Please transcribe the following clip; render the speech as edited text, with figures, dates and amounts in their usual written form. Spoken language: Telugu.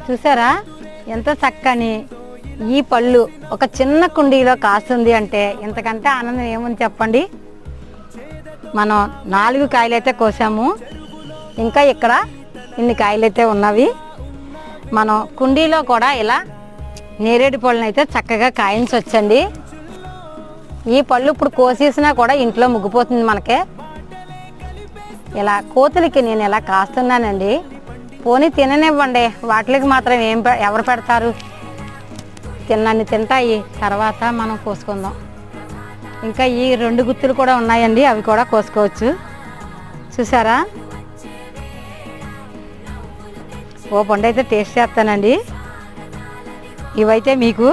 చూసారా ఎంత చక్కని ఈ పళ్ళు ఒక చిన్న కుండీలో కాస్తుంది అంటే ఇంతకంటే ఆనందం ఏముంది చెప్పండి. మనం 4 కాయలైతే కోసాము, ఇంకా ఇక్కడ ఇన్ని కాయలైతే ఉన్నవి. మనం కుండీలో కూడా ఇలా నేరేడు పళ్ళని అయితే చక్కగా కాయించవచ్చండి. ఈ పళ్ళు ఇప్పుడు కోసేసినా కూడా ఇంట్లో ముగ్గిపోతుంది మనకే. ఇలా కోతులకి నేను ఇలా కాస్తున్నానండి. పోనీ తిననివ్వండి, వాటికి మాత్రం ఎవరు పెడతారు, తిన్నన్ని తింటాయి, తర్వాత మనం కోసుకుందాం. ఇంకా ఈ 2 గుత్తులు కూడా ఉన్నాయండి, అవి కూడా కోసుకోవచ్చు. చూసారా, ఓ పండు అయితే టేస్ట్ చేస్తానండి. ఇవైతే మీకు